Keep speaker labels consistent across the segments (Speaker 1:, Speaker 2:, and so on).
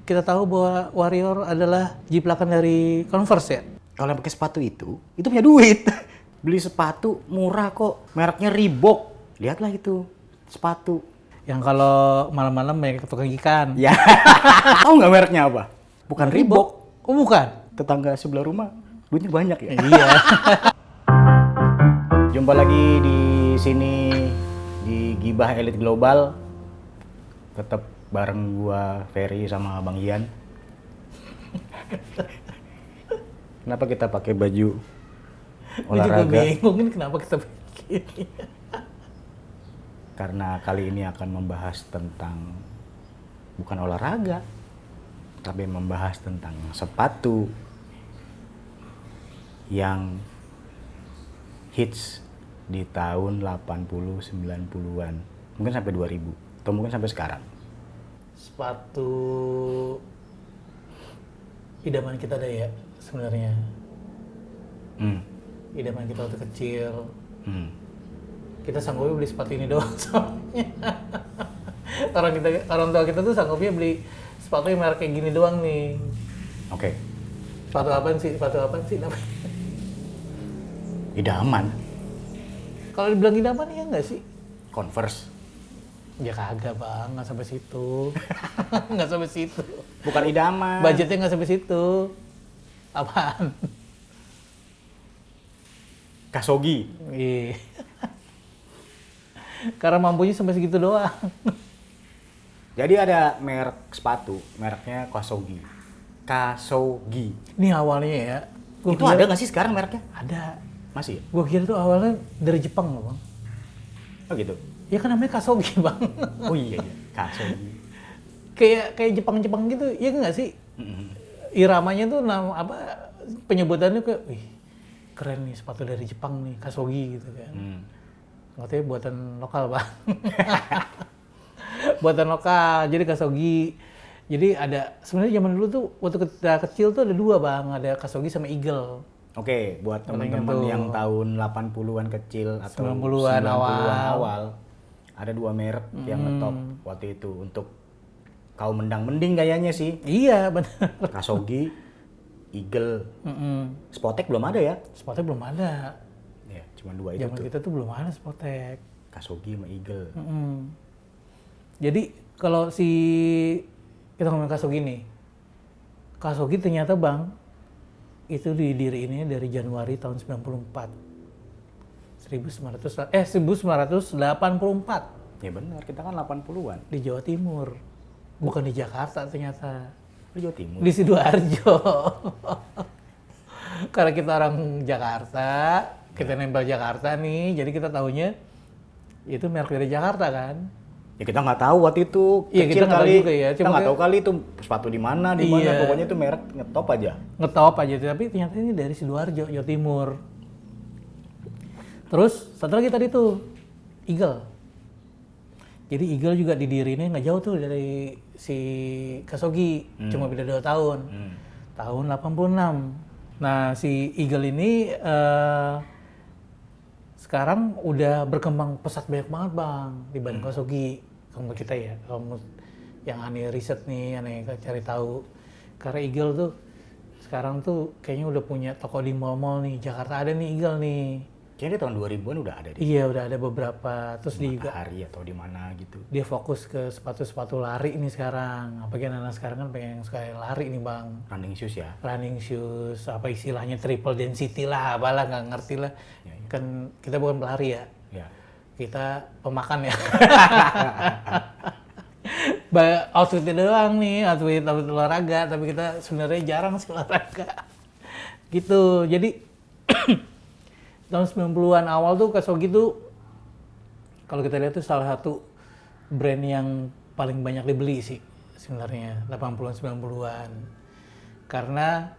Speaker 1: kita tahu bahwa Warrior adalah jiplakan dari Converse ya?
Speaker 2: Kalau yang pakai sepatu itu punya duit. Beli sepatu murah kok, mereknya Reebok. Lihatlah itu, sepatu.
Speaker 1: Yang kalau malam-malam banyak tukang ikan.
Speaker 2: Ya, tahu nggak mereknya apa? Bukan Reebok.
Speaker 1: Oh bukan?
Speaker 2: Tetangga sebelah rumah, duitnya banyak ya.
Speaker 1: Iya.
Speaker 2: Jumpa lagi di sini di Gibah Elit Global. Tetap bareng gua Ferry sama Bang Ian. Kenapa kita pakai baju olahraga?
Speaker 1: Gue juga bingung ini kenapa kita bikin.
Speaker 2: Karena kali ini akan membahas tentang bukan olahraga, tapi membahas tentang sepatu yang hits di tahun 80 90-an. Mungkin sampai 2000 atau mungkin sampai sekarang.
Speaker 1: Sepatu idaman kita deh ya sebenarnya. Idaman kita waktu kecil. Kita sanggupnya beli sepatu ini doang soalnya. Orang tua kita tuh sanggupnya beli sepatu yang merek kayak gini doang nih.
Speaker 2: Oke.
Speaker 1: Sepatu apaan sih namanya?
Speaker 2: Idaman.
Speaker 1: Kalau dibilang idaman ya enggak sih?
Speaker 2: Converse.
Speaker 1: Ya kagak bang, nggak sampai situ. Nggak sampai situ.
Speaker 2: Bukan idaman.
Speaker 1: Budgetnya nggak sampai situ. Apaan?
Speaker 2: Kasogi.
Speaker 1: Iya. Karena mampunya sampai segitu doang.
Speaker 2: Jadi ada merek sepatu, mereknya Kasogi. Kasogi.
Speaker 1: Ini awalnya ya.
Speaker 2: Itu ada nggak sih sekarang mereknya?
Speaker 1: Ada.
Speaker 2: Masih ya?
Speaker 1: Gue kira tuh awalnya dari Jepang loh bang.
Speaker 2: Oh gitu?
Speaker 1: Ya kan namanya Kasogi bang.
Speaker 2: Oh iya, Kasogi.
Speaker 1: kayak Jepang gitu, ya nggak sih? Iramanya tuh nama apa? Penyebutannya kayak, wih keren nih sepatu dari Jepang nih, Kasogi gitu kan. Katanya buatan lokal bang. Buatan lokal, jadi Kasogi. Jadi ada, sebenarnya zaman dulu tuh waktu kita kecil tuh ada dua bang, ada Kasogi sama Eagle.
Speaker 2: Oke, buat teman-teman yang tahun 80-an kecil atau
Speaker 1: 90-an
Speaker 2: awal, ada dua merek yang ngetop waktu itu untuk kaum mendang-mending kayaknya sih.
Speaker 1: Iya benar.
Speaker 2: Kasogi, Eagle, Spotek belum ada ya?
Speaker 1: Spotek belum ada.
Speaker 2: Ya, cuma dua itu
Speaker 1: Zaman
Speaker 2: tuh.
Speaker 1: kita tuh belum ada Spotek.
Speaker 2: Kasogi sama Eagle.
Speaker 1: Jadi kalau kita ngomongin Kasogi nih, Kasogi ternyata bang, itu didiriinnya dari Januari tahun 1984. 1984.
Speaker 2: Ya benar, kita kan 80-an.
Speaker 1: Di Jawa Timur. Bukan di Jakarta ternyata.
Speaker 2: Di Jawa Timur.
Speaker 1: Di Sidoarjo. Karena kita orang Jakarta, kita nempel Jakarta nih, jadi kita tahunya itu merek dari Jakarta kan.
Speaker 2: Ya kita nggak tahu waktu itu,
Speaker 1: Iya,
Speaker 2: kecil
Speaker 1: kita nggak
Speaker 2: kali.
Speaker 1: tahu juga ya.
Speaker 2: Kita nggak tahu kali itu sepatu di mana,
Speaker 1: Iya.
Speaker 2: pokoknya itu merek ngetop aja.
Speaker 1: Ngetop aja, tapi ternyata ini dari Sidoarjo, Jawa Timur. Terus satu lagi tadi tuh, Eagle. Jadi Eagle juga didirinya nggak jauh tuh dari si Kasogi, cuma beda 2 tahun. Tahun 86. Nah si Eagle ini sekarang udah berkembang pesat banyak banget bang dibanding Kasogi. Kamu kita ya, kamu yang aneh riset nih, aneh cari tahu. Karena Eagle tuh sekarang tuh kayaknya udah punya toko di mall-mall nih. Jakarta ada nih Eagle nih.
Speaker 2: Kayaknya tahun 2000-an udah ada di
Speaker 1: Iya udah ada beberapa. Terus dia juga
Speaker 2: Matahari atau di mana gitu.
Speaker 1: dia fokus ke sepatu-sepatu lari ini sekarang. Apalagi anak sekarang kan pengen suka lari nih bang.
Speaker 2: Running shoes ya.
Speaker 1: Running shoes, apa istilahnya triple density lah, apalah nggak ngerti lah. Kan kita bukan pelari ya.
Speaker 2: Ya.
Speaker 1: Kita pemakan ya. Outfitnya doang nih, outfit olahraga, tapi kita sebenarnya jarang sih olahraga. Gitu, jadi tahun 90-an awal tuh Kasogi tuh, kalau kita lihat tuh salah satu brand yang paling banyak dibeli sih sebenarnya, 80-an 90-an. Karena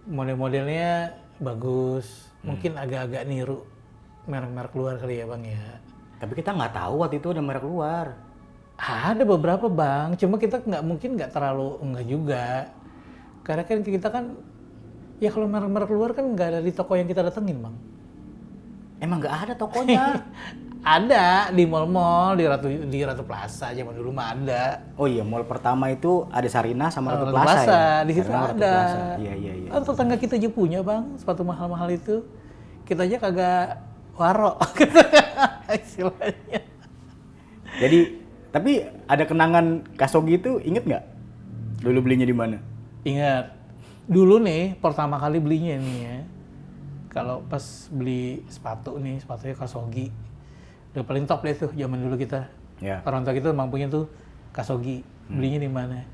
Speaker 1: model-modelnya bagus, mungkin agak-agak niru merek-merek luar kali ya bang ya.
Speaker 2: Tapi kita nggak tahu waktu itu ada merek luar.
Speaker 1: Ada beberapa bang, cuma kita nggak terlalu enggak juga. Karena kan kita kan, ya kalau merek-merek luar kan nggak ada di toko yang kita datengin bang.
Speaker 2: Emang nggak ada tokonya.
Speaker 1: Ada di mall-mall, di Ratu Plaza zaman dulu mah ada.
Speaker 2: Oh iya, mall pertama itu ada Sarinah sama Ratu
Speaker 1: Ratu
Speaker 2: Plaza ya?
Speaker 1: di situ
Speaker 2: Sarinah, Ratu
Speaker 1: ada.
Speaker 2: Plaza. Iya, iya, iya.
Speaker 1: Kan tetangga kita aja punya bang, sepatu mahal-mahal itu. Kita aja kagak waro, istilahnya.
Speaker 2: Jadi, tapi ada kenangan Kasogi itu inget nggak? Dulu belinya di mana?
Speaker 1: Ingat, dulu nih pertama kali belinya nih ya. Kalau pas beli sepatu nih, sepatunya Kasogi. Udah paling top deh tuh zaman dulu kita.
Speaker 2: Ya.
Speaker 1: Orang tua kita mampunya tuh Kasogi. Belinya di mana?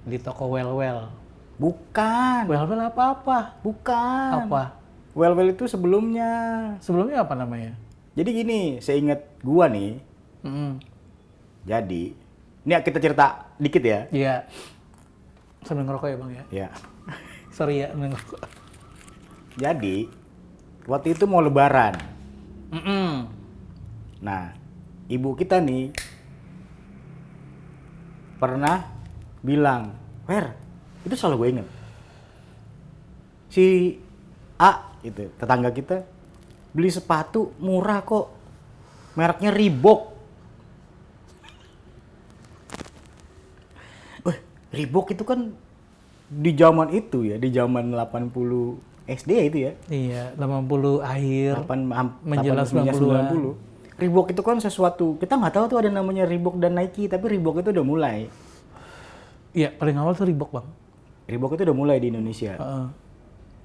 Speaker 1: Di toko Well-Well.
Speaker 2: Bukan.
Speaker 1: Well-Well apa-apa?
Speaker 2: Bukan.
Speaker 1: Apa?
Speaker 2: Well-well itu sebelumnya.
Speaker 1: Sebelumnya apa namanya?
Speaker 2: Jadi gini, seingat gua nih. Jadi, ini kita cerita dikit ya.
Speaker 1: Iya. Sambil ngerokok ya bang ya?
Speaker 2: Ya.
Speaker 1: Sorry ya, ngerokok.
Speaker 2: Jadi, waktu itu mau lebaran. Nah, ibu kita nih pernah bilang, "Wer, itu selalu gue inget. Si A, itu tetangga kita, beli sepatu murah kok. Mereknya Reebok." Reebok itu kan di zaman itu ya, di zaman 80 SD ya itu ya.
Speaker 1: Iya, 80 akhir. Menjelang
Speaker 2: 90. Reebok itu kan sesuatu, kita nggak tahu tuh ada namanya Reebok dan Nike, tapi Reebok itu udah mulai.
Speaker 1: Iya, paling awal tuh Reebok bang.
Speaker 2: Reebok itu udah mulai di Indonesia.
Speaker 1: Heeh.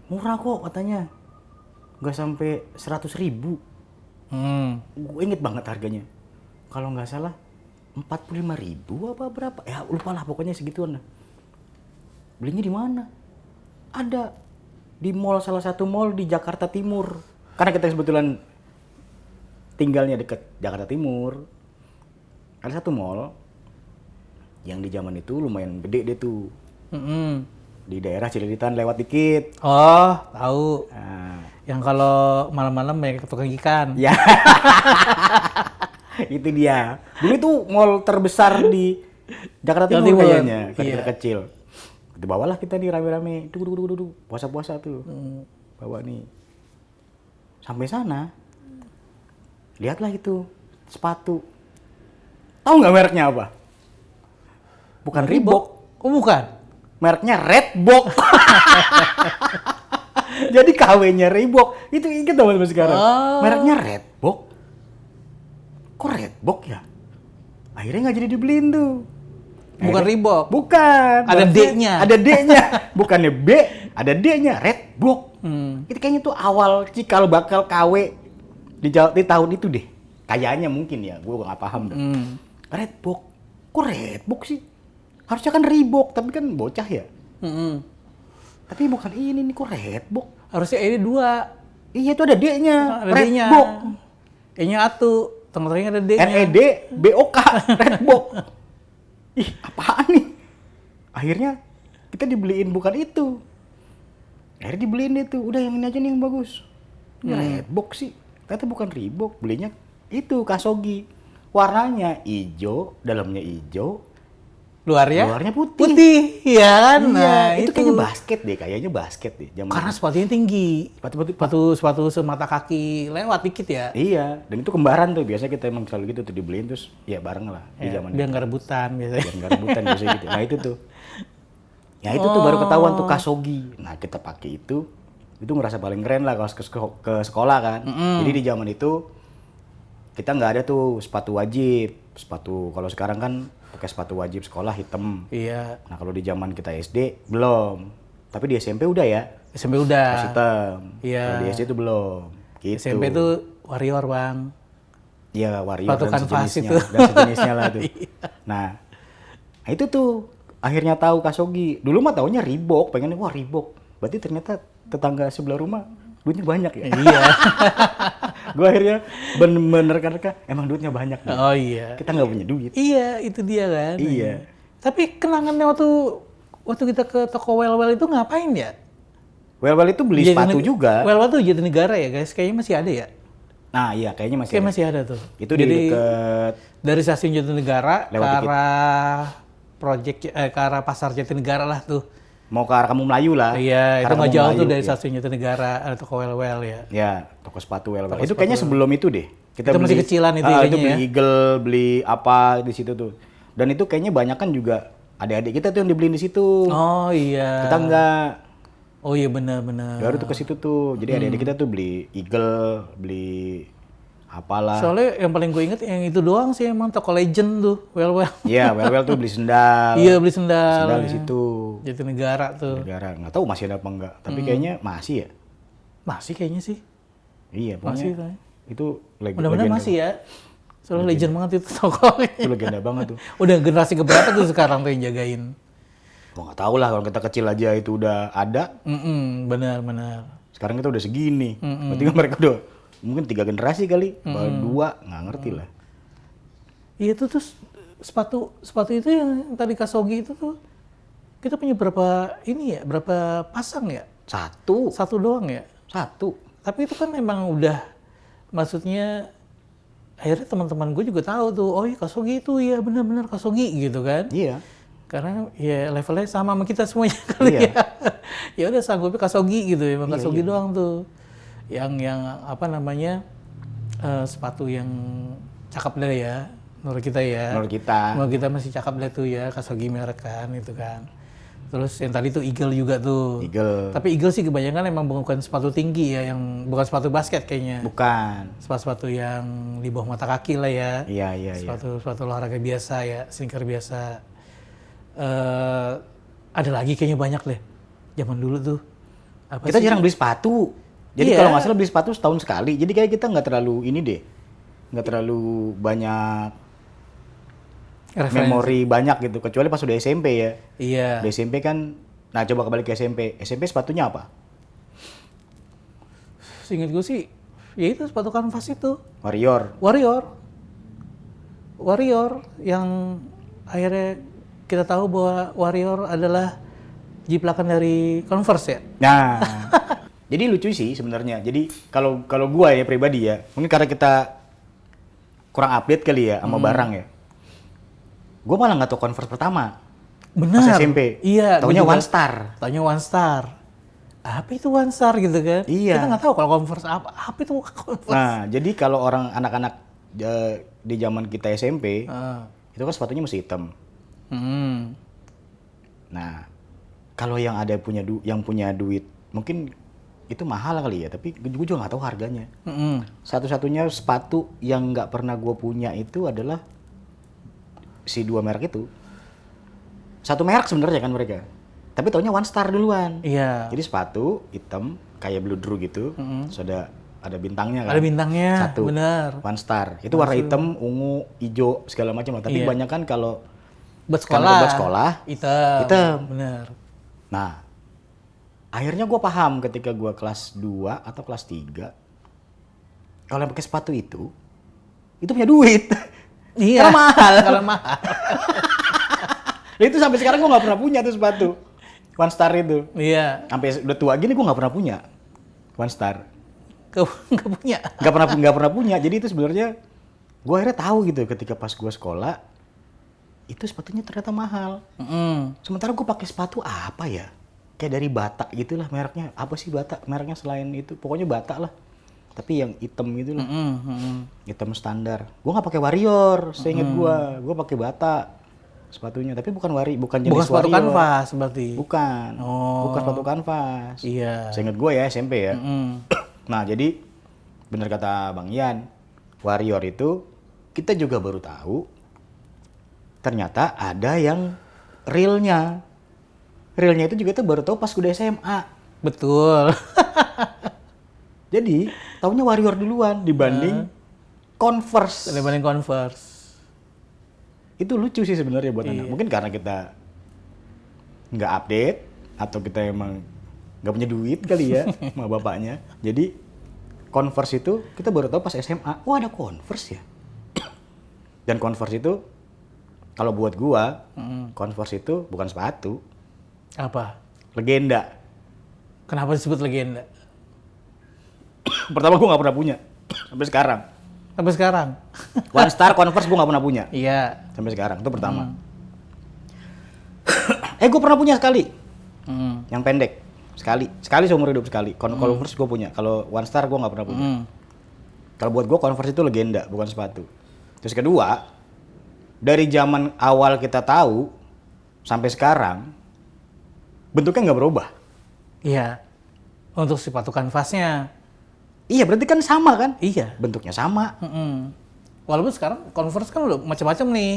Speaker 2: Murah kok katanya, nggak sampai 100.000. Gue inget banget harganya. Kalau nggak salah 45.000 apa berapa? Ya lupa lah, pokoknya segituan lah. Belinya di mana? Ada di mall, salah satu mall di Jakarta Timur. Karena kita kebetulan tinggalnya dekat Jakarta Timur. Ada satu mall yang di zaman itu lumayan gede deh tuh. Di daerah Cililitan lewat dikit.
Speaker 1: Oh, tahu.
Speaker 2: Nah,
Speaker 1: Yang kalau malam-malam banyak tukang ikan.
Speaker 2: ya. Itu dia. Dulu itu mall terbesar di Jakarta
Speaker 1: Jawa
Speaker 2: Timur
Speaker 1: Timur.
Speaker 2: kayaknya,
Speaker 1: Iya.
Speaker 2: kecil. Kita bawalah kita nih rame-rame, duduk, puasa-puasa tuh. Bawa nih. Sampai sana, lihatlah itu sepatu. Tahu nggak mereknya apa? Bukan Reebok,
Speaker 1: Oh, bukan.
Speaker 2: mereknya Redbox. Jadi KW-nya Reebok. Itu inget teman sekarang.
Speaker 1: Oh.
Speaker 2: Mereknya Redbox. Kok Redbox ya? Akhirnya nggak jadi dibeliin tuh.
Speaker 1: Bukan Reebok.
Speaker 2: Bukan.
Speaker 1: Ada D-nya.
Speaker 2: Ada D-nya. Bukannya B, ada D-nya. Redbox. Itu kayaknya tuh awal cikal bakal KW di tahun itu deh. Kayaknya mungkin ya, gue nggak paham deh. Redbox. Kok Redbox sih? Harusnya kan Reebok, tapi kan bocah ya. Tapi bukan ini nih, kok Redbox?
Speaker 1: Harusnya ini 2.
Speaker 2: Iya, itu ada D-nya.
Speaker 1: Ada D-nya.
Speaker 2: Redbox.
Speaker 1: E-nya atu. Tengah-tengahnya ada D-nya.
Speaker 2: REDBOK. Redbox. Ih, apaan nih? Akhirnya kita dibeliin bukan itu. Akhirnya dibeliin itu. Udah yang ini aja nih yang bagus. Ini Redbox sih. Ternyata bukan Reebok. Belinya itu Kasogi. Warnanya hijau, dalamnya hijau. Luarnya putih.
Speaker 1: Putih, ya kan?
Speaker 2: Iya,
Speaker 1: Nah,
Speaker 2: itu kayaknya basket deh. Zaman
Speaker 1: Karena
Speaker 2: itu.
Speaker 1: sepatunya tinggi. Sepatu semata kaki lewat dikit ya.
Speaker 2: Iya, dan itu kembaran tuh. Biasanya kita emang selalu gitu tuh dibeliin terus ya bareng lah di zaman
Speaker 1: Biar nggak rebutan biasanya.
Speaker 2: biar nggak rebutan biasanya gitu. Nah itu tuh. Ya itu tuh baru ketahuan tuh Kasogi. Nah kita pakai itu ngerasa paling keren lah kalau ke sekolah kan. Jadi di zaman itu kita nggak ada tuh sepatu wajib. Sepatu kalau sekarang kan pakai sepatu wajib sekolah hitam.
Speaker 1: Iya.
Speaker 2: Nah kalau di zaman kita SD belum. Tapi di SMP udah ya.
Speaker 1: SMP udah.
Speaker 2: Hitam.
Speaker 1: Iya.
Speaker 2: Kalau di SD itu belum. Gitu.
Speaker 1: SMP tuh Warrior bang.
Speaker 2: Iya, Warrior
Speaker 1: Sepatu
Speaker 2: dan
Speaker 1: kanvas
Speaker 2: sejenisnya.
Speaker 1: itu.
Speaker 2: Dan sejenisnya lah tuh.
Speaker 1: Iya.
Speaker 2: Nah, itu tuh akhirnya tahu Kasogi. Dulu mah taunya Reebok, pengennya wah Reebok. Berarti ternyata tetangga sebelah rumah duitnya banyak ya.
Speaker 1: Iya.
Speaker 2: Gue akhirnya bener-bener kan emang duitnya banyak. Nih.
Speaker 1: Oh iya.
Speaker 2: Kita nggak punya duit.
Speaker 1: Iya, itu dia kan.
Speaker 2: Iya.
Speaker 1: Tapi kenangannya waktu kita ke toko Well-Well itu ngapain ya?
Speaker 2: Well itu beli sepatu juga.
Speaker 1: Well-Well tuh Jatinegara ya guys, kayaknya masih ada ya?
Speaker 2: Nah iya kayaknya masih
Speaker 1: Kayak
Speaker 2: ada.
Speaker 1: masih ada tuh.
Speaker 2: Itu di deket
Speaker 1: dari stasiun Jatinegara ke
Speaker 2: Lewat dikit.
Speaker 1: arah ke arah pasar Jatinegara lah tuh.
Speaker 2: mau ke arah Kampung Melayu lah.
Speaker 1: Iya, itu
Speaker 2: Arah
Speaker 1: nggak
Speaker 2: Kampung
Speaker 1: jauh tuh
Speaker 2: Melayu,
Speaker 1: dari
Speaker 2: ya.
Speaker 1: stasiun Jatinegara, ada toko Well-Well ya.
Speaker 2: Ya, toko sepatu Well.
Speaker 1: Toko
Speaker 2: Itu
Speaker 1: sepatu
Speaker 2: kayaknya sebelum itu deh.
Speaker 1: Kita masih kecilan itu
Speaker 2: itu
Speaker 1: kayaknya
Speaker 2: beli
Speaker 1: ya.
Speaker 2: Eagle, beli apa di situ tuh. Dan itu kayaknya banyak kan juga adik-adik kita tuh yang dibeliin di situ.
Speaker 1: Oh iya.
Speaker 2: Kita enggak.
Speaker 1: Oh iya benar-benar.
Speaker 2: Baru tuh ke situ tuh. Jadi adik-adik kita tuh beli Eagle, beli apalah.
Speaker 1: Soalnya yang paling gue inget yang itu doang sih emang toko legend tuh, well.
Speaker 2: Iya, well tuh beli sendal.
Speaker 1: Iya beli sendal.
Speaker 2: Sendal
Speaker 1: ya.
Speaker 2: di situ.
Speaker 1: Jatinegara tuh.
Speaker 2: Negara nggak tahu masih ada apa enggak, tapi kayaknya masih ya.
Speaker 1: Masih kayaknya sih.
Speaker 2: Iya,
Speaker 1: Masih
Speaker 2: pokoknya
Speaker 1: kayaknya.
Speaker 2: itu
Speaker 1: Mudah-mudahan masih ya. Soalnya legend banget itu toko.
Speaker 2: Itu legenda banget tuh.
Speaker 1: Udah generasi keberapa tuh sekarang tuh yang jagain?
Speaker 2: Gua nggak tahu lah kalau kita kecil aja itu udah ada.
Speaker 1: Benar.
Speaker 2: Sekarang kita udah segini. Berarti kan mereka udah mungkin 3 generasi kali, baru 2 nggak ngerti lah.
Speaker 1: Iya itu tuh sepatu itu yang tadi Kasogi itu tuh kita punya berapa ini ya? Berapa pasang ya?
Speaker 2: Satu.
Speaker 1: Satu doang ya? Tapi itu kan emang udah, maksudnya akhirnya teman-teman gue juga tahu tuh, oh iya Kasogi itu ya benar-benar Kasogi gitu kan?
Speaker 2: Iya.
Speaker 1: Karena ya levelnya sama kita semuanya kali
Speaker 2: Iya.
Speaker 1: ya. Ya udah sanggupnya Kasogi gitu, emang
Speaker 2: Iya,
Speaker 1: Kasogi doang tuh. Yang apa namanya sepatu yang cakep deh ya, menurut kita ya.
Speaker 2: Menurut kita.
Speaker 1: Menurut kita masih cakep deh tuh ya, Kasogi merek kan itu kan. Terus yang tadi tuh Eagle juga tuh.
Speaker 2: Eagle.
Speaker 1: Tapi Eagle sih kebanyakan emang bukan sepatu tinggi ya, yang bukan sepatu basket kayaknya.
Speaker 2: Bukan.
Speaker 1: Sepatu yang di bawah mata kaki lah ya.
Speaker 2: Iya.
Speaker 1: Sepatu olahraga biasa ya, sneaker biasa. Ada lagi kayaknya banyak deh. Zaman dulu tuh. Apa
Speaker 2: Kita
Speaker 1: sih?
Speaker 2: jarang beli sepatu. Jadi
Speaker 1: Iya.
Speaker 2: kalau nggak salah beli sepatu setahun sekali. Jadi kayak kita nggak terlalu ini deh. Nggak terlalu banyak
Speaker 1: Referensi.
Speaker 2: memori banyak gitu. Kecuali pas udah SMP ya.
Speaker 1: Iya.
Speaker 2: Di SMP kan, nah coba kembali ke SMP. SMP sepatunya apa?
Speaker 1: Seingat gue sih, ya itu sepatu kanvas itu. Warrior yang akhirnya kita tahu bahwa Warrior adalah jiplakan dari Converse ya.
Speaker 2: Nah, jadi lucu sih sebenarnya. Jadi kalau gua ya pribadi ya, mungkin karena kita kurang update kali ya sama barang ya. Gua malah nggak tahu Converse pertama.
Speaker 1: Benar.
Speaker 2: Pas SMP.
Speaker 1: Iya.
Speaker 2: Taunya
Speaker 1: gua juga
Speaker 2: One Star.
Speaker 1: Taunya One Star. Apa itu One Star gitu kan?
Speaker 2: Iya.
Speaker 1: Kita nggak tahu kalau Converse apa. Apa itu Converse?
Speaker 2: Nah, jadi kalau orang anak-anak di zaman kita SMP,
Speaker 1: Ah.
Speaker 2: itu kan sepatunya mesti hitam. Nah, kalau yang ada yang punya duit, mungkin itu mahal kali ya, tapi gue juga nggak tahu harganya. Satu-satunya sepatu yang nggak pernah gue punya itu adalah si 2 merek itu. Satu merek sebenarnya kan mereka, tapi taunya One Star duluan.
Speaker 1: Iya.
Speaker 2: Jadi sepatu hitam kayak Blue Drew gitu, terus ada bintangnya kan.
Speaker 1: Ada bintangnya.
Speaker 2: Satu.
Speaker 1: Benar.
Speaker 2: One Star. Itu warna hitam, ungu, hijau segala macam lah. Tapi
Speaker 1: Iya.
Speaker 2: kebanyakan kalau
Speaker 1: Buat
Speaker 2: karena
Speaker 1: sekolah.
Speaker 2: buat sekolah,
Speaker 1: Hitam. Benar.
Speaker 2: nah, akhirnya gue paham ketika gue kelas 2 atau kelas 3, kalau yang pakai sepatu itu punya duit.
Speaker 1: Iya.
Speaker 2: Karena mahal.
Speaker 1: Karena mahal.
Speaker 2: Itu sampai sekarang gue nggak pernah punya tuh sepatu One Star itu.
Speaker 1: Iya.
Speaker 2: Sampai udah tua gini gue nggak pernah punya One Star.
Speaker 1: Nggak punya.
Speaker 2: Nggak pernah punya. Jadi itu sebenarnya gue akhirnya tahu gitu ketika pas gue sekolah, itu sepatunya ternyata mahal. Sementara gue pakai sepatu apa ya? Kayak dari Bata gitulah mereknya. Apa sih Bata? Mereknya selain itu, pokoknya Bata lah. Tapi yang hitam gitu lah. Hitam standar. Gue nggak pakai Warrior, seingat gue pakai Bata sepatunya. Tapi bukan jenis
Speaker 1: Bukan sepatu
Speaker 2: Warrior.
Speaker 1: kanvas berarti.
Speaker 2: Bukan.
Speaker 1: Oh.
Speaker 2: Bukan sepatu kanvas.
Speaker 1: Iya.
Speaker 2: Seingat gue ya SMP ya. Nah jadi bener kata Bang Ian, Warrior itu kita juga baru tahu ternyata ada yang realnya. Realnya itu juga tuh baru tahu pas udah SMA.
Speaker 1: Betul.
Speaker 2: Jadi taunya Warrior duluan dibanding Converse.
Speaker 1: Dibanding Converse.
Speaker 2: Itu lucu sih sebenarnya buat anak. Mungkin karena kita nggak update atau kita emang nggak punya duit kali ya sama bapaknya. Jadi Converse itu kita baru tahu pas SMA. Oh ada Converse ya. Dan Converse itu kalau buat gua, Converse itu bukan sepatu,
Speaker 1: Apa?
Speaker 2: legenda.
Speaker 1: Kenapa disebut legenda?
Speaker 2: Pertama gua nggak pernah punya sampai sekarang.
Speaker 1: Sampai sekarang.
Speaker 2: One Star Converse gua nggak pernah punya
Speaker 1: Iya.
Speaker 2: sampai sekarang. Itu pertama. Gua pernah punya sekali, yang pendek sekali seumur hidup sekali. Converse gua punya. Kalau One Star gua nggak pernah punya. Kalau buat gue Converse itu legenda, bukan sepatu. Terus kedua, dari zaman awal kita tahu sampai sekarang bentuknya nggak berubah.
Speaker 1: Iya. Untuk sepatu kanvasnya.
Speaker 2: Iya, berarti kan sama kan?
Speaker 1: Iya.
Speaker 2: Bentuknya sama.
Speaker 1: Walaupun sekarang Converse kan udah macam-macam nih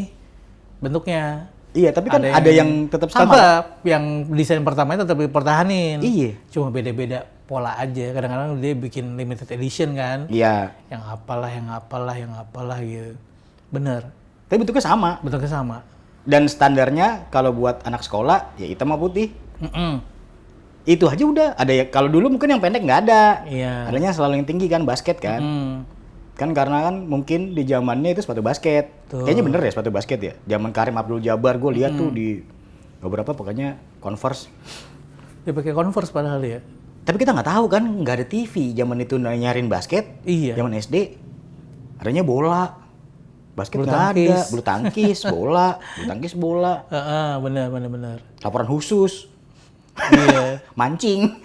Speaker 1: bentuknya.
Speaker 2: Iya, tapi kan ada yang tetap sama.
Speaker 1: Tetap yang desain pertamanya tetap dipertahanin.
Speaker 2: Iya.
Speaker 1: Cuma beda-beda pola aja. Kadang-kadang dia bikin limited edition kan.
Speaker 2: Iya.
Speaker 1: Yang apalah gitu. Bener.
Speaker 2: Tapi bentuknya sama.
Speaker 1: Bentuknya sama.
Speaker 2: Dan standarnya kalau buat anak sekolah ya hitam sama putih. Itu aja udah. Ada ya, kalau dulu mungkin yang pendek nggak ada.
Speaker 1: Iya.
Speaker 2: Adanya selalu yang tinggi kan, basket kan. Kan karena kan mungkin di zamannya itu sepatu basket.
Speaker 1: Tuh.
Speaker 2: Kayaknya bener ya sepatu basket ya. Zaman Karim Abdul Jabbar gue lihat tuh di beberapa pokoknya Converse.
Speaker 1: Dia pakai Converse padahal ya.
Speaker 2: Tapi kita nggak tahu kan, nggak ada TV zaman itu nyariin basket.
Speaker 1: Iya.
Speaker 2: Zaman SD adanya bola. Basket
Speaker 1: Bulu
Speaker 2: nggak ada,
Speaker 1: tangkis.
Speaker 2: bulu tangkis, bola.
Speaker 1: Bener.
Speaker 2: Laporan khusus,
Speaker 1: Iya.
Speaker 2: mancing.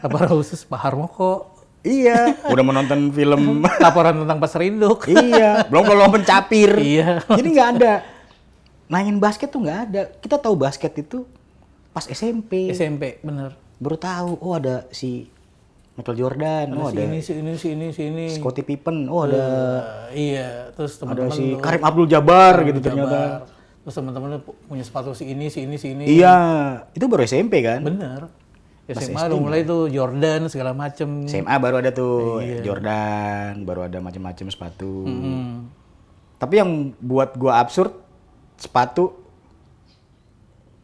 Speaker 1: Laporan khusus Pak Harmoko.
Speaker 2: Iya, udah menonton film.
Speaker 1: Laporan tentang Pasar Induk.
Speaker 2: Iya, belum kalau pencapir.
Speaker 1: Iya.
Speaker 2: Jadi nggak ada. Main basket tuh nggak ada. Kita tahu basket itu pas SMP.
Speaker 1: SMP, bener.
Speaker 2: Baru tahu, oh ada si Michael Jordan, oh ada
Speaker 1: si ini.
Speaker 2: Scottie Pippen, oh ada
Speaker 1: Iya, terus
Speaker 2: ada
Speaker 1: teman-teman
Speaker 2: si
Speaker 1: tuh,
Speaker 2: Karim Abdul Jabbar gitu
Speaker 1: Jabar.
Speaker 2: ternyata.
Speaker 1: Terus teman-teman punya sepatu si ini.
Speaker 2: Iya, itu baru SMP kan?
Speaker 1: Bener.
Speaker 2: Pas
Speaker 1: SMA
Speaker 2: SD
Speaker 1: udah mulai tuh Jordan segala macem.
Speaker 2: SMA baru ada tuh Jordan, baru ada macam-macam sepatu. Tapi yang buat gua absurd, sepatu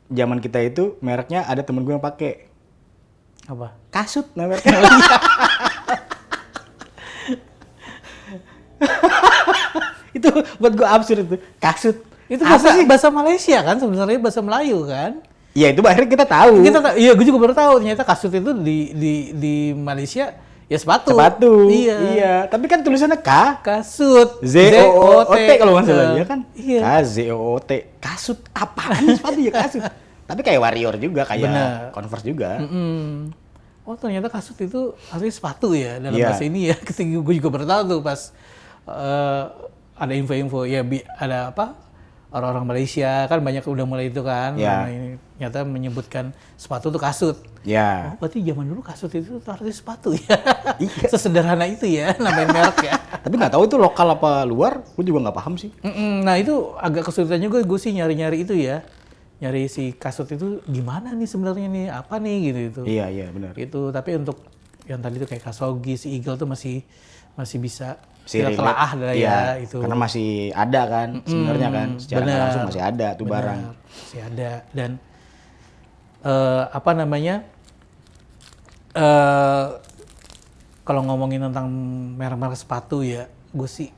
Speaker 2: zaman kita itu mereknya ada temen gue yang pakai
Speaker 1: Apa?
Speaker 2: Kasut namanya. Itu buat gua absurd itu. Kasut.
Speaker 1: Itu
Speaker 2: Apa sih?
Speaker 1: bahasa Malaysia kan sebenarnya, bahasa Melayu kan?
Speaker 2: Iya, itu akhirnya kita tahu.
Speaker 1: Iya, gue juga baru tahu ternyata kasut itu di Malaysia ya sepatu.
Speaker 2: Sepatu.
Speaker 1: Iya.
Speaker 2: Iya, tapi kan tulisannya K
Speaker 1: Kasut.
Speaker 2: Z-O-O-T kalau nggak salah ya kan?
Speaker 1: Iya.
Speaker 2: K-Z-O-O-T. Kasut apaan sepatu ya kasut? Tapi kayak Warrior juga, kayak
Speaker 1: Bener.
Speaker 2: Converse juga.
Speaker 1: Oh, ternyata kasut itu artinya sepatu ya dalam
Speaker 2: Iya.
Speaker 1: bahasa ini ya. Gue juga baru tahu tuh pas ada info-info ya ada apa? Orang-orang Malaysia kan banyak udah mulai itu kan.
Speaker 2: Iya.
Speaker 1: Nah, ini ternyata menyebutkan sepatu tuh kasut.
Speaker 2: Ya.
Speaker 1: Oh, berarti zaman dulu kasut itu artinya sepatu ya.
Speaker 2: Iya.
Speaker 1: Sesederhana itu ya namain merek ya.
Speaker 2: Tapi nggak tahu itu lokal apa luar, gue juga nggak paham sih.
Speaker 1: Nah itu agak kesulitan juga gue sih nyari-nyari itu ya. Nyari si kasut itu gimana nih sebenarnya nih, apa nih gitu.
Speaker 2: Iya, benar.
Speaker 1: Itu tapi untuk yang tadi tuh kayak Kasogi, si Eagle tuh masih bisa
Speaker 2: Si
Speaker 1: kita
Speaker 2: relate,
Speaker 1: telaah dah
Speaker 2: iya,
Speaker 1: ya itu.
Speaker 2: karena masih ada kan sebenarnya kan, secara nggak langsung masih ada tuh barang.
Speaker 1: Masih ada dan apa namanya? Kalau ngomongin tentang merek-merek sepatu ya, gue sih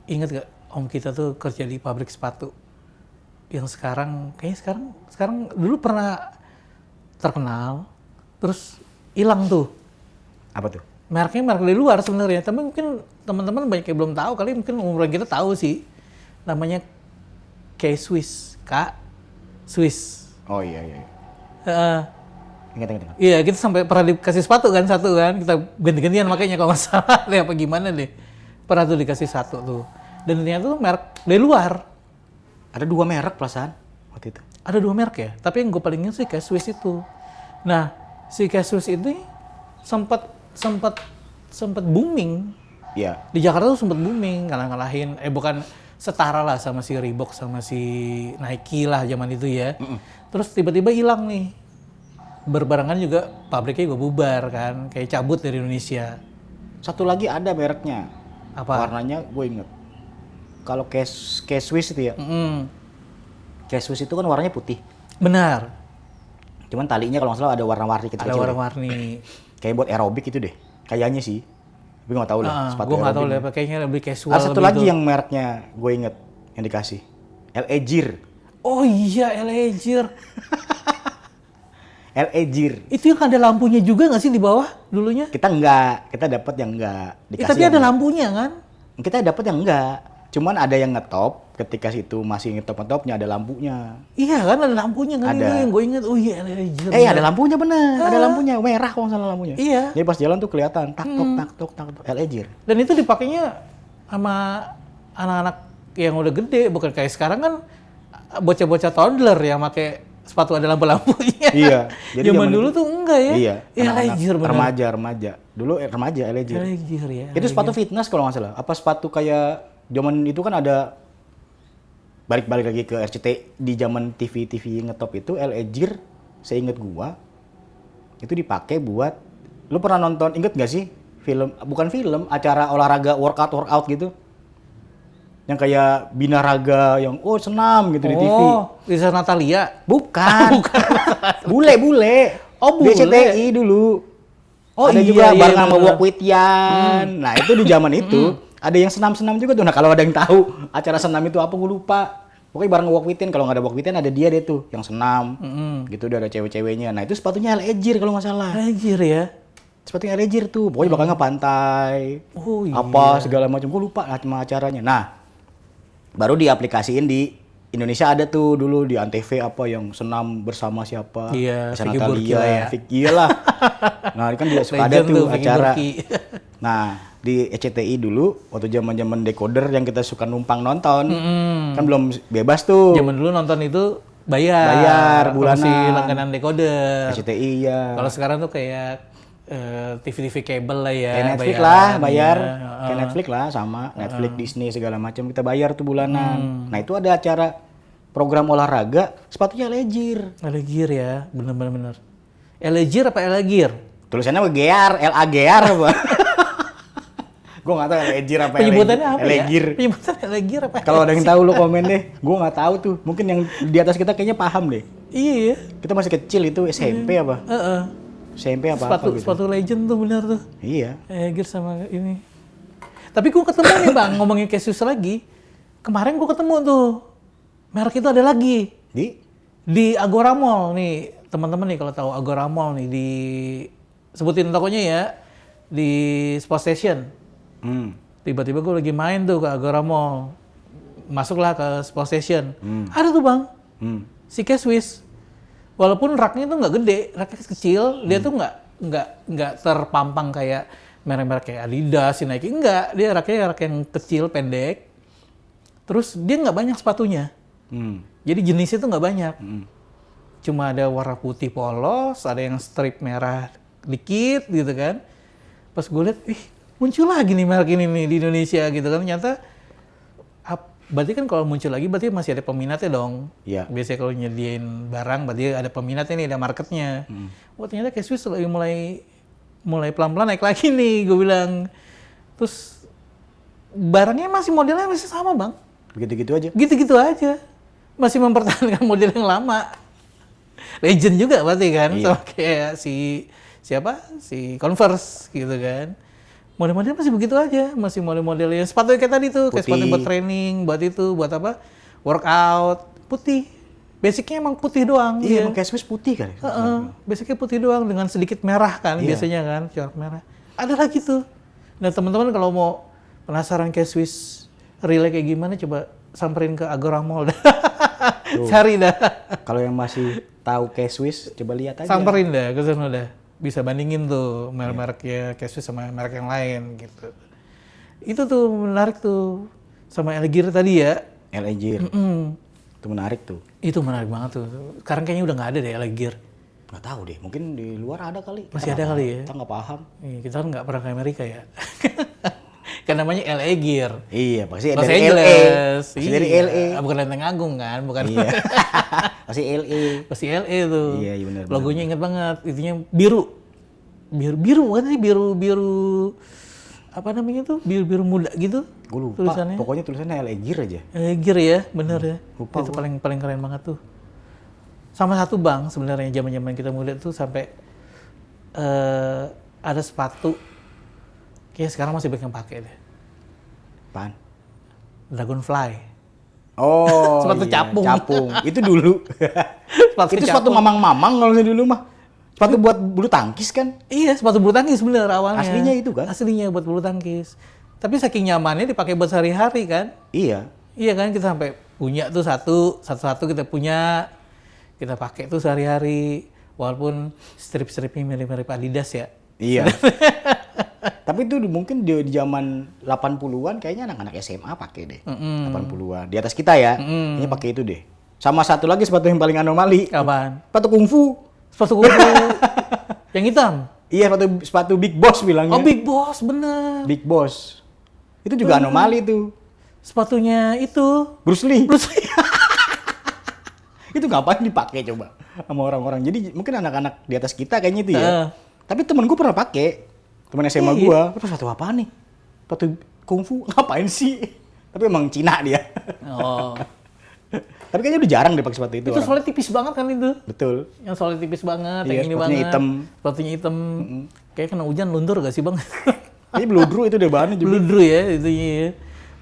Speaker 1: inget gak om kita tuh kerja di pabrik sepatu yang kayaknya sekarang dulu pernah terkenal terus hilang tuh.
Speaker 2: Apa tuh?
Speaker 1: Mereknya merek dari luar sebenarnya, tapi mungkin teman-teman banyak yang belum tahu kali, mungkin umuran kita tahu sih. Namanya K-Swiss, Swiss.
Speaker 2: Oh iya. Ingat.
Speaker 1: Iya, kita sampai pernah dikasih sepatu kan, satu kan, kita ganti-gantian makanya kalau nggak salah deh apa gimana deh. Pernah tuh dikasih satu tuh. Dan ternyata tuh merek dari luar.
Speaker 2: Ada 2 merek perasaan waktu itu.
Speaker 1: Ada 2 merek ya, tapi yang gue paling ingat sih K-Swiss itu. Nah, si K-Swiss ini sempat booming.
Speaker 2: Iya.
Speaker 1: Di Jakarta tuh sempat booming, ngalahin bukan setara lah sama si Reebok sama si Nike lah zaman itu ya. Terus tiba-tiba hilang nih. Berbarengan juga pabriknya juga bubar kan, kayak cabut dari Indonesia.
Speaker 2: Satu lagi ada mereknya.
Speaker 1: Apa?
Speaker 2: Warnanya gue inget. Kalau K-Swiss itu ya. K-Swiss itu kan warnanya putih.
Speaker 1: Benar.
Speaker 2: Cuman talinya kalau nggak salah ada warna-warni
Speaker 1: Ada
Speaker 2: kecil-kecil.
Speaker 1: warna-warni.
Speaker 2: Kayak buat aerobik itu deh. Kayaknya sih. Tapi nggak tahu lah. Sepatu
Speaker 1: Gue nggak tahu
Speaker 2: aerobik.
Speaker 1: lah, kayaknya lebih casual.
Speaker 2: Ada satu
Speaker 1: lebih
Speaker 2: lagi
Speaker 1: itu.
Speaker 2: yang mereknya gue inget yang dikasih. LA Gear.
Speaker 1: Oh iya, LA Gear.
Speaker 2: LA Gear.
Speaker 1: Itu yang ada lampunya juga nggak sih di bawah dulunya?
Speaker 2: Kita enggak, kita dapat yang enggak dikasih.
Speaker 1: Tapi ada lampunya kan?
Speaker 2: Kita dapat yang enggak. cuman ada yang ngetop ketika situ masih ngetopnya ada lampunya.
Speaker 1: Iya kan ada lampunya kan,
Speaker 2: Ada.
Speaker 1: itu yang gue inget. Oh iya, Elegier.
Speaker 2: Ada lampunya bener, ada lampunya merah kalau nggak salah lampunya.
Speaker 1: Iya.
Speaker 2: Jadi pas jalan tuh kelihatan tak tok Elegier.
Speaker 1: Dan itu dipakainya sama anak-anak yang udah gede, bukan kayak sekarang kan bocah-bocah toddler yang pakai sepatu ada lampu-lampunya.
Speaker 2: Iya. Jadi
Speaker 1: Zaman
Speaker 2: zaman
Speaker 1: dulu
Speaker 2: itu-
Speaker 1: tuh enggak ya?
Speaker 2: Iya.
Speaker 1: Elegier bener.
Speaker 2: Remaja. Dulu remaja Elegier.
Speaker 1: Elegier ya.
Speaker 2: Itu sepatu fitness kalau nggak salah. Apa sepatu kayak zaman itu kan ada balik lagi ke RCTI di zaman TV ngetop itu Elegier, seingat gua itu dipakai buat, lu pernah nonton, inget gak sih bukan film, acara olahraga workout gitu yang kayak binaraga yang senam gitu di TV.
Speaker 1: Oh, Lisa Natalia.
Speaker 2: Bukan. Bule.
Speaker 1: Oh,
Speaker 2: Di
Speaker 1: bule.
Speaker 2: RCTI dulu.
Speaker 1: Oh,
Speaker 2: ada
Speaker 1: iya,
Speaker 2: juga
Speaker 1: iya,
Speaker 2: bareng sama
Speaker 1: bener.
Speaker 2: Wok Witian. Nah, itu di zaman itu ada yang senam-senam juga tuh. Nah, kalau ada yang tahu acara senam itu apa, gue lupa. Pokoknya bareng Wok Witian, kalau nggak ada Wok Witian ada dia deh tuh yang senam. Gitu udah ada cewek-ceweknya. Nah, itu sepatunya Elegier kalau nggak salah.
Speaker 1: Elegier ya.
Speaker 2: Sepatunya Elegier tuh. Pokoknya bakalnya pantai.
Speaker 1: Oh iya.
Speaker 2: Apa segala macam. Gue lupa nama acaranya. Nah, baru diaplikasiin di Indonesia ada tuh dulu di Antv apa yang senam bersama siapa.
Speaker 1: Iya,
Speaker 2: Lisa
Speaker 1: Vicky Burki lah ya.
Speaker 2: Iya lah. Nah, kan dia suka ada
Speaker 1: Legend
Speaker 2: tuh
Speaker 1: Vicky
Speaker 2: acara.
Speaker 1: Burki.
Speaker 2: Nah, di RCTI dulu waktu zaman-zaman decoder yang kita suka numpang nonton. Kan belum bebas tuh.
Speaker 1: Zaman dulu nonton itu bayar.
Speaker 2: Bayar bulanan.
Speaker 1: Masih langganan decoder.
Speaker 2: RCTI ya.
Speaker 1: Kalau sekarang tuh kayak TV-TV kabel lah ya.
Speaker 2: Kayak Netflix
Speaker 1: bayaran,
Speaker 2: lah, bayar.
Speaker 1: ya.
Speaker 2: Kayak Netflix lah sama Netflix, Disney segala macam kita bayar tuh bulanan. Nah, itu ada acara program olahraga sepatunya Elegier.
Speaker 1: Elegier ya, bener. Elegier apa Elegier?
Speaker 2: Tulisannya GR, LAGR apa? Gue nggak tahu Elegier apa
Speaker 1: Penyebutannya apa
Speaker 2: Elegier.
Speaker 1: ya? Penyebutannya Elegier apa?
Speaker 2: Kalau ada yang tahu lu komen deh. Gue nggak tahu tuh. Mungkin yang di atas kita kayaknya paham deh.
Speaker 1: Iya ya.
Speaker 2: Kita masih kecil itu SMP apa?
Speaker 1: Heeh.
Speaker 2: SMP apa gitu.
Speaker 1: Sepatu legend tuh bener tuh.
Speaker 2: Iya.
Speaker 1: Elegier sama ini. Tapi gue ketemu nih bang, ngomongin Cassius lagi. Kemarin gue ketemu tuh. Merek itu ada lagi. Di Agora Mall nih. Teman-teman nih kalau tahu Agora Mall nih, di sebutin tokonya ya, di Sport Station. Tiba-tiba gue lagi main tuh ke Agora Mall, masuklah ke Sport Station. Ada tuh bang, si Cassius. Walaupun raknya tuh nggak gede, raknya kecil, dia tuh nggak terpampang kayak merek-merek kayak Adidas, Nike, enggak. Dia raknya rak yang kecil, pendek. Terus dia nggak banyak sepatunya. Jadi jenisnya tuh nggak banyak. Cuma ada warna putih polos, ada yang strip merah dikit gitu kan. Pas gue lihat, muncul lagi nih merek ini nih di Indonesia gitu kan. Ternyata, berarti kan kalau muncul lagi berarti masih ada peminatnya dong.
Speaker 2: Iya.
Speaker 1: Biasanya kalau nyediain barang berarti ada peminatnya nih, ada marketnya. Wah ternyata Cassius lagi mulai pelan-pelan naik lagi nih, gue bilang. Terus barangnya modelnya masih sama bang.
Speaker 2: Begitu-gitu aja.
Speaker 1: Gitu-gitu aja. Masih mempertahankan model yang lama. Legend juga berarti kan,
Speaker 2: Iya.
Speaker 1: sama kayak si Converse gitu kan. Model-model masih begitu aja, masih model-model yang sepatu kayak tadi tuh, kayak sepatu
Speaker 2: Putih.
Speaker 1: buat training, buat itu, buat apa? Workout, putih. Basicnya emang putih doang.
Speaker 2: Iya,
Speaker 1: dia.
Speaker 2: emang Cassius putih kan.
Speaker 1: Basicnya putih doang dengan sedikit merah kan,
Speaker 2: Iya.
Speaker 1: biasanya kan, corak merah. Ada lagi tuh. Nah teman-teman kalau mau penasaran Cassius relay kayak gimana, coba samperin ke Agora Mall dah. Cari dah.
Speaker 2: Kalau yang masih tahu Cassius, coba lihat aja.
Speaker 1: Samperin dah ke sana dah. Bisa bandingin tuh merek-mereknya Cassius sama merek yang lain gitu. Itu tuh menarik tuh. Sama Elegier tadi ya.
Speaker 2: Elegier. Itu menarik tuh.
Speaker 1: Itu menarik banget tuh. Sekarang kayaknya udah nggak ada deh Elegier.
Speaker 2: Nggak tahu deh, mungkin di luar ada kali.
Speaker 1: Masih ada kali ya?
Speaker 2: Kita nggak paham.
Speaker 1: Iya, kita kan nggak pernah ke Amerika ya. Kan namanya Elegier.
Speaker 2: Iya, pasti
Speaker 1: Los
Speaker 2: dari LA.
Speaker 1: Angeles.
Speaker 2: Pasti dari
Speaker 1: Iya.
Speaker 2: LA.
Speaker 1: Bukan Lenteng Agung kan, bukan.
Speaker 2: Iya. Pasti LA.
Speaker 1: Pasti LA tuh.
Speaker 2: Iya, iya benar.
Speaker 1: Logonya inget banget, itunya biru. Biru kan sih, biru apa namanya tuh? Biru muda gitu.
Speaker 2: Gue lupa.
Speaker 1: Tulisannya.
Speaker 2: Pokoknya tulisannya Elegier aja.
Speaker 1: Elegier ya, bener ya.
Speaker 2: Lupa
Speaker 1: Itu paling keren banget tuh. Sama satu bang sebenarnya zaman-zaman kita muda tuh sampai ada sepatu kayak sekarang masih banyak yang pakai deh.
Speaker 2: Apaan?
Speaker 1: Dragonfly.
Speaker 2: Oh,
Speaker 1: Sepatu
Speaker 2: iya,
Speaker 1: capung.
Speaker 2: capung. Itu dulu. Itu sepatu
Speaker 1: capung.
Speaker 2: mamang-mamang kalau dulu mah. Sepatu buat bulu tangkis kan?
Speaker 1: Iya, sepatu bulu tangkis bener awalnya.
Speaker 2: Aslinya itu kan?
Speaker 1: Aslinya buat bulu tangkis. Tapi saking nyamannya dipakai buat sehari-hari kan.
Speaker 2: Iya.
Speaker 1: Iya kan, kita sampai punya tuh satu-satu kita punya, kita pakai tuh sehari-hari. Walaupun strip-stripnya mirip-mirip Adidas ya.
Speaker 2: Iya. Tapi itu mungkin di zaman 80-an kayaknya anak-anak SMA pakai deh. 80-an. Di atas kita ya. Kayaknya pakai itu deh. Sama satu lagi sepatu yang paling anomali.
Speaker 1: Kapan?
Speaker 2: Sepatu kungfu.
Speaker 1: Sepatu kuku yang hitam.
Speaker 2: Iya, sepatu Big Boss bilangnya.
Speaker 1: Oh, Big Boss, bener.
Speaker 2: Big Boss. Itu juga anomali tuh.
Speaker 1: Sepatunya itu
Speaker 2: Bruce Lee.
Speaker 1: Bruce Lee.
Speaker 2: Itu ngapain dipakai coba sama orang-orang. Jadi mungkin anak-anak di atas kita kayaknya itu ya. Tapi temen gue pernah pakai. Temen SMA gue. Terus sepatu apa nih? Sepatu kungfu. Ngapain sih? Tapi emang Cina dia.
Speaker 1: Oh.
Speaker 2: Tapi kayaknya udah jarang deh pakai sepatu itu.
Speaker 1: Itu soalnya tipis banget kan itu.
Speaker 2: Betul.
Speaker 1: Yang soalnya tipis banget,
Speaker 2: Iya,
Speaker 1: yang ini
Speaker 2: sepatunya
Speaker 1: banget.
Speaker 2: hitam.
Speaker 1: Sepatunya hitam. Kayak kena hujan luntur gak sih bang?
Speaker 2: Ini bludru itu deh bahannya juga.
Speaker 1: Bludru ya itu ya.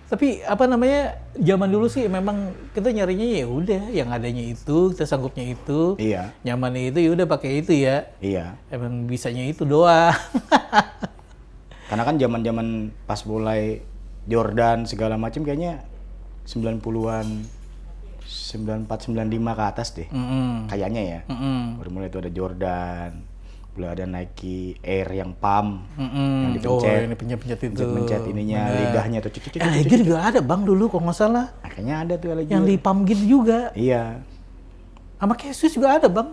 Speaker 1: Tapi apa namanya, zaman dulu sih memang kita nyarinya ya udah yang adanya itu, kita sanggupnya itu.
Speaker 2: Iya.
Speaker 1: Nyamannya itu ya udah pakai itu ya.
Speaker 2: Iya.
Speaker 1: Emang bisanya itu doang.
Speaker 2: Karena kan zaman-zaman pas mulai Jordan segala macam kayaknya 90-an 94 95 ke atas deh. Kayaknya ya. Baru mulai itu ada Jordan, mulai ada Nike Air yang pump, yang dipencet.
Speaker 1: Oh, ini pencet-pencet itu.
Speaker 2: Pencet ininya, lidahnya tuh cuci.
Speaker 1: Allegiant juga ada bang dulu kalau nggak salah.
Speaker 2: Kayaknya ada tuh lagi.
Speaker 1: Yang di pump gitu juga.
Speaker 2: Iya.
Speaker 1: Sama Cassius juga ada bang.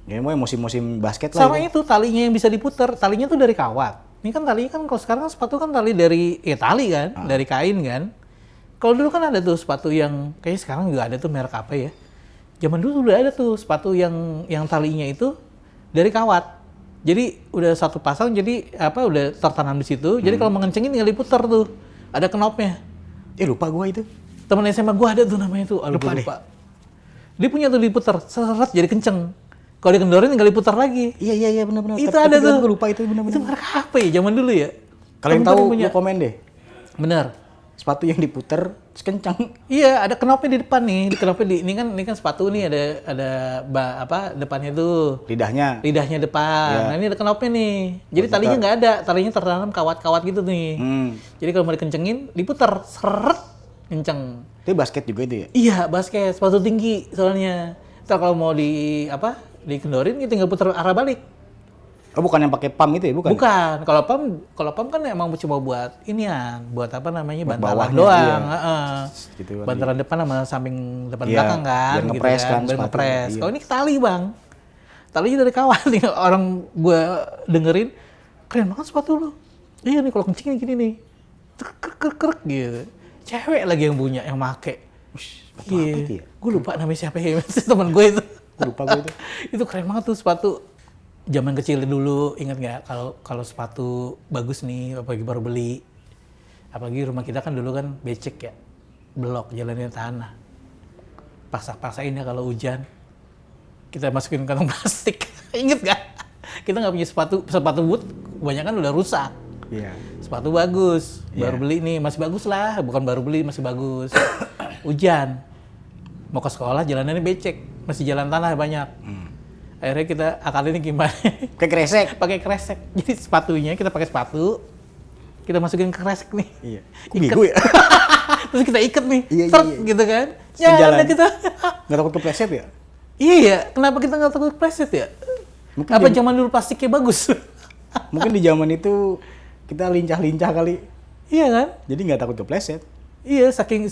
Speaker 2: Ya mau musim-musim basket lah.
Speaker 1: Sama itu talinya yang bisa diputer. Talinya tuh dari kawat. Ini kan talinya kan kalau sekarang sepatu kan tali dari tali kan, dari kain kan. Kalau dulu kan ada tuh sepatu yang kayaknya sekarang juga ada tuh merek apa ya. Zaman dulu udah ada tuh sepatu yang talinya itu dari kawat. Jadi udah satu pasang jadi apa udah tertanam di situ. Jadi kalau mengencengin tinggal diputer tuh. Ada knopnya.
Speaker 2: Lupa gua itu.
Speaker 1: Temen SMA gua ada tuh namanya tuh. Aduh, lupa. Dia punya tuh diputer, seret jadi kenceng. Kalau dikendorin tinggal diputar lagi.
Speaker 2: Iya benar-benar.
Speaker 1: Itu ada tuh.
Speaker 2: Gua lupa itu benar-benar.
Speaker 1: Itu merek apa ya zaman dulu ya?
Speaker 2: Kalau yang tahu lu komen deh.
Speaker 1: Bener.
Speaker 2: Sepatu yang diputer terus kencang.
Speaker 1: Iya, ada knopnya di depan nih. Knopnya ini kan sepatu nih ada depannya tuh.
Speaker 2: Lidahnya
Speaker 1: Depan.
Speaker 2: Ya.
Speaker 1: Nah, ini ada knopnya nih. Jadi talinya nggak ada, talinya tertanam kawat-kawat gitu nih. Jadi kalau mau dikencengin, diputer, seret, kenceng.
Speaker 2: Itu basket juga itu ya?
Speaker 1: Iya, basket, sepatu tinggi soalnya. Ntar kalau mau dikendorin, kita tinggal putar arah balik.
Speaker 2: Oh, bukan yang pakai pump itu ya, bukan?
Speaker 1: Bukan. Kalau pump kan emang cuma buat inian, buat apa namanya bantalan
Speaker 2: bawahnya,
Speaker 1: doang.
Speaker 2: iya. Gitu kan,
Speaker 1: Bantalan depan sama samping depan
Speaker 2: Iya,
Speaker 1: belakang kan.
Speaker 2: biar ngepres kan
Speaker 1: Biar
Speaker 2: sepatu.
Speaker 1: ngepres.
Speaker 2: Iya.
Speaker 1: Kalau ini tali bang, talinya dari kawan. Orang gue dengerin, keren banget sepatu lu. Iya nih kalau kencingin gini nih, krek gitu. Cewek lagi yang punya, yang make.
Speaker 2: Sepatu apa itu ya?
Speaker 1: Gue lupa namanya siapa ya, teman gue itu.
Speaker 2: Lupa gue itu.
Speaker 1: Itu keren banget tuh sepatu. Zaman kecil dulu, ingat nggak kalau sepatu bagus nih, apalagi baru beli. Apalagi rumah kita kan dulu kan becek ya, blok, jalannya tanah. Paksa-paksain ya kalau hujan, kita masukin kantong plastik. Ingat nggak? Kita nggak punya sepatu boot, kebanyakan udah rusak.
Speaker 2: Iya.
Speaker 1: Sepatu bagus, baru beli nih, masih bagus lah, bukan baru beli, masih bagus. Hujan, mau ke sekolah jalanannya becek, masih jalan tanah banyak. Akhirnya kita akalinnya gimana?
Speaker 2: Kayak kresek.
Speaker 1: Pakai kresek. Jadi sepatunya kita pakai sepatu, kita masukin ke kresek nih.
Speaker 2: Iya. Kok bego ya?
Speaker 1: Terus kita ikat nih,
Speaker 2: Iya,
Speaker 1: seret
Speaker 2: iya.
Speaker 1: gitu kan.
Speaker 2: Sejalan.
Speaker 1: Kita.
Speaker 2: Nggak takut kepleset ya?
Speaker 1: Iya ya, kenapa kita nggak takut kepleset ya?
Speaker 2: Mungkin
Speaker 1: Apa zaman dulu plastiknya bagus?
Speaker 2: Mungkin di zaman itu kita lincah-lincah kali.
Speaker 1: Iya kan?
Speaker 2: Jadi nggak takut kepleset.
Speaker 1: Iya, saking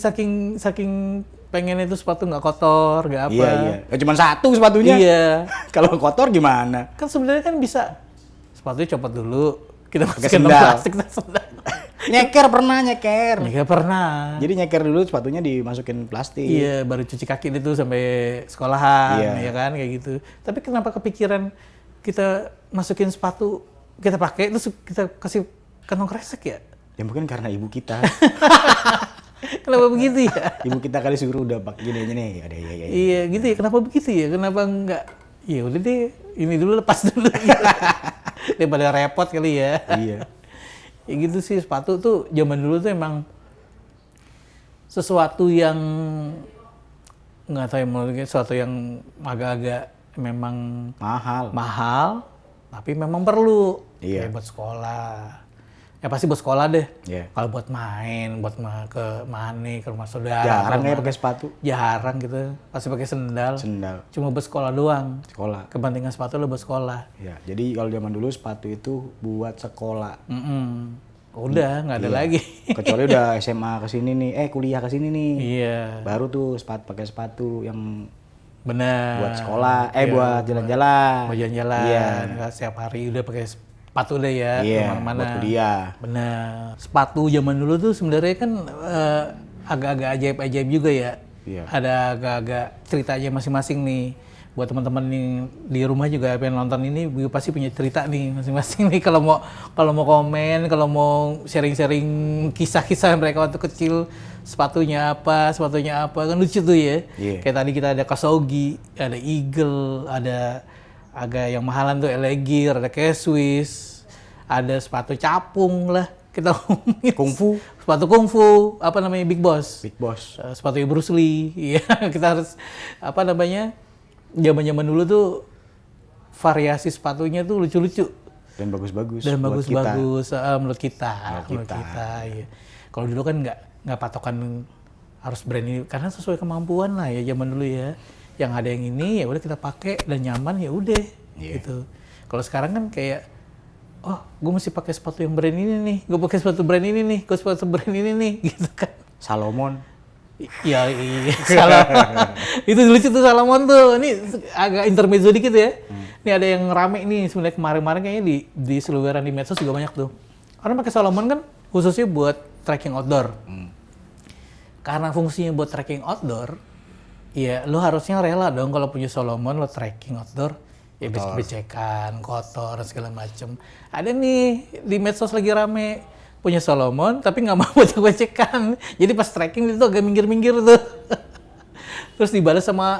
Speaker 1: pengen itu sepatu nggak kotor, nggak apa.
Speaker 2: Iya. Ya, cuma satu sepatunya.
Speaker 1: Iya.
Speaker 2: Kalau kotor gimana?
Speaker 1: Kan sebenarnya kan bisa sepatunya copot dulu, kita
Speaker 2: Pakai
Speaker 1: masukin dalam
Speaker 2: sendal.
Speaker 1: plastik dan sendal.
Speaker 2: Nyeker pernah nyeker.
Speaker 1: Ya pernah.
Speaker 2: Jadi nyeker dulu sepatunya dimasukin plastik.
Speaker 1: Iya, baru cuci kaki itu sampai sekolahan,
Speaker 2: Iya.
Speaker 1: ya kan kayak gitu. Tapi kenapa kepikiran kita masukin sepatu, kita pakai terus kita kasih kantong kresek ya?
Speaker 2: Ya mungkin karena ibu kita.
Speaker 1: Kenapa begitu ya?
Speaker 2: Ibu kita kali suruh udah pakai gini aja nih. Ada ya.
Speaker 1: Iya gitu ya. Kenapa begitu ya? Kenapa enggak? Ya udah deh, ini dulu lepas dulu. Daripada repot kali ya.
Speaker 2: Iya.
Speaker 1: Ya gitu sih, sepatu tuh zaman dulu tuh emang sesuatu yang nggak tahu ya, menurut sesuatu yang agak-agak memang
Speaker 2: Mahal.
Speaker 1: mahal, tapi memang perlu.
Speaker 2: Iya.
Speaker 1: Kayak buat sekolah, Ya pasti buat sekolah deh.
Speaker 2: Iya.
Speaker 1: Kalau buat main, ke mana, ke rumah saudara.
Speaker 2: Jarang
Speaker 1: ke
Speaker 2: ya
Speaker 1: mana.
Speaker 2: pakai sepatu.
Speaker 1: Jarang gitu. Pasti pakai sendal.
Speaker 2: Sendal.
Speaker 1: Cuma buat sekolah doang.
Speaker 2: Sekolah.
Speaker 1: Kepentingan sepatu lo buat sekolah.
Speaker 2: Ya, jadi kalau zaman dulu sepatu itu buat sekolah.
Speaker 1: Udah, nggak ada lagi.
Speaker 2: Kecuali udah SMA ke sini nih, kuliah ke sini nih.
Speaker 1: Iya.
Speaker 2: Baru tuh pakai sepatu yang
Speaker 1: Bener.
Speaker 2: buat sekolah,
Speaker 1: Iya,
Speaker 2: buat jalan-jalan.
Speaker 1: mau jalan-jalan.
Speaker 2: Iya.
Speaker 1: Nggak setiap hari udah pakai sepatu deh ya.
Speaker 2: Iya,
Speaker 1: Kemana-mana.
Speaker 2: buat kuliah.
Speaker 1: Bener. Sepatu zaman dulu tuh sebenarnya kan agak-agak ajaib-ajaib juga ya.
Speaker 2: Iya.
Speaker 1: Ada agak-agak ceritanya masing-masing nih. Buat teman-teman yang di rumah juga pengen nonton ini pasti punya cerita nih masing-masing nih kalau mau komen, kalau mau sharing-sharing kisah-kisah mereka waktu kecil, sepatunya apa kan lucu tuh ya.
Speaker 2: Iya.
Speaker 1: Kayak tadi kita ada Kasogi, ada Eagle, ada agak yang mahalan tuh Elegir, ada K-Swiss, ada sepatu capung lah. Kita ngomongin
Speaker 2: Kungfu.
Speaker 1: sepatu kungfu, apa namanya Big Boss.
Speaker 2: Big Boss.
Speaker 1: Sepatu Bruce Lee. Iya, kita harus apa namanya? Zaman-zaman dulu tuh variasi sepatunya tuh lucu-lucu
Speaker 2: Dan bagus-bagus.
Speaker 1: dan
Speaker 2: buat
Speaker 1: bagus-bagus menurut kita.
Speaker 2: Menurut kita.
Speaker 1: Iya. Kalau dulu kan nggak patokan harus brand ini karena sesuai kemampuan lah ya zaman dulu ya. Yang ada yang ini ya udah kita pakai dan nyaman ya udah gitu. Kalau sekarang kan kayak gue mesti pakai sepatu yang brand ini nih, gue pakai sepatu brand ini nih, gue sepatu brand ini nih gitu kan.
Speaker 2: Salomon.
Speaker 1: Iya, salah. Itu lucu tuh Salomon tuh. Ini agak intermezzo dikit ya. Ini ada yang rame nih sebenarnya kemarin-kemarin kayaknya di seluruhan di medsos juga banyak tuh. Orang pakai Salomon kan khususnya buat trekking outdoor. Karena fungsinya buat trekking outdoor, ya lo harusnya rela dong kalau punya Salomon lo trekking outdoor. Ya becek-becekan, kotor, segala macem. Ada nih di medsos lagi rame. Punya Salomon tapi nggak mau becek-becekan. Jadi pas trekking itu agak minggir-minggir tuh. Terus dibalas sama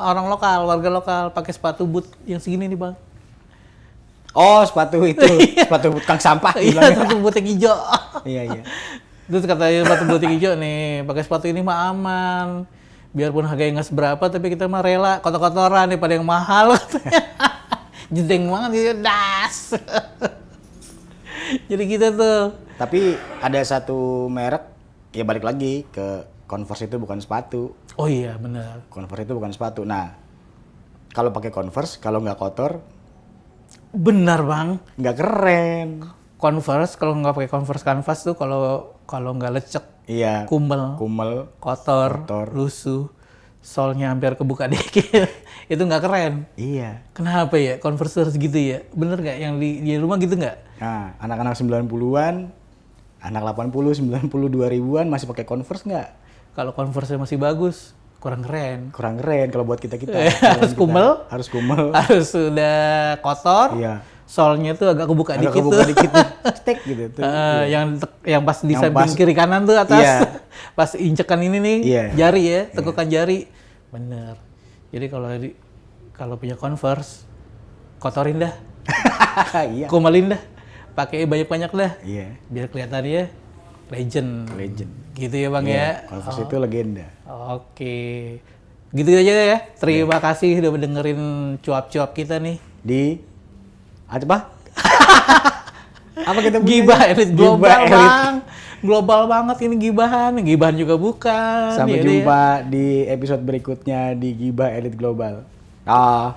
Speaker 1: orang lokal, warga lokal pakai sepatu boot yang segini nih, Bang.
Speaker 2: Oh, sepatu itu. Sepatu tukang sampah.
Speaker 1: Iya, sepatu boot yang hijau.
Speaker 2: Iya.
Speaker 1: Terus katanya sepatu boot yang hijau nih, pakai sepatu ini mah aman. Biarpun harganya nggak seberapa tapi kita mah rela kotor-kotoran daripada yang mahal. Jedeng banget gitu, das. Jadi kita tuh.
Speaker 2: Tapi ada satu merek, ya balik lagi ke Converse itu bukan sepatu.
Speaker 1: Oh iya benar.
Speaker 2: Converse itu bukan sepatu. Nah, kalau pakai Converse, kalau nggak kotor,
Speaker 1: Benar Bang.
Speaker 2: nggak keren.
Speaker 1: Converse kalau nggak pakai Converse Canvas tuh kalau nggak lecek,
Speaker 2: Iya.
Speaker 1: kumel, kotor, lusuh, solnya hampir kebuka dikit, itu nggak keren.
Speaker 2: Iya.
Speaker 1: Kenapa ya Converse harus gitu ya? Bener nggak yang di rumah gitu nggak?
Speaker 2: Nah, anak-anak 90-an, anak 80, 90, 2000-an masih pakai Converse nggak?
Speaker 1: Kalau Converse masih bagus, kurang keren.
Speaker 2: Kurang keren kalau buat kita-kita.
Speaker 1: Harus kumel.
Speaker 2: Harus kumel.
Speaker 1: Harus sudah kotor.
Speaker 2: Iya.
Speaker 1: Solnya tuh agak kebuka
Speaker 2: Agak
Speaker 1: dikit
Speaker 2: kebuka
Speaker 1: tuh.
Speaker 2: dikit, stek gitu tuh.
Speaker 1: Yang pas di
Speaker 2: Yang
Speaker 1: samping
Speaker 2: pas-
Speaker 1: kiri kanan tuh atas.
Speaker 2: Iya.
Speaker 1: Pas incekan ini nih,
Speaker 2: Iya.
Speaker 1: jari ya, tekukan jari. Bener. Jadi kalau punya Converse, kotorin dah,
Speaker 2: Iya.
Speaker 1: kumelin dah, pakai banyak-banyak dah,
Speaker 2: Iya.
Speaker 1: biar kelihatannya legend.
Speaker 2: Legend.
Speaker 1: Gitu ya Bang
Speaker 2: Iya,
Speaker 1: ya.
Speaker 2: Converse itu legenda.
Speaker 1: Oke. Gitu aja ya. Terima kasih udah mendengerin cuap-cuap kita nih.
Speaker 2: Di apa? Apa kita punya?
Speaker 1: Gibah elit global
Speaker 2: Gibah elit.
Speaker 1: Bang. Global banget ini gibahan. Gibahan juga bukan.
Speaker 2: Sampai
Speaker 1: Yaudah ya.
Speaker 2: jumpa di episode berikutnya di Gibah Elit Global. Ah.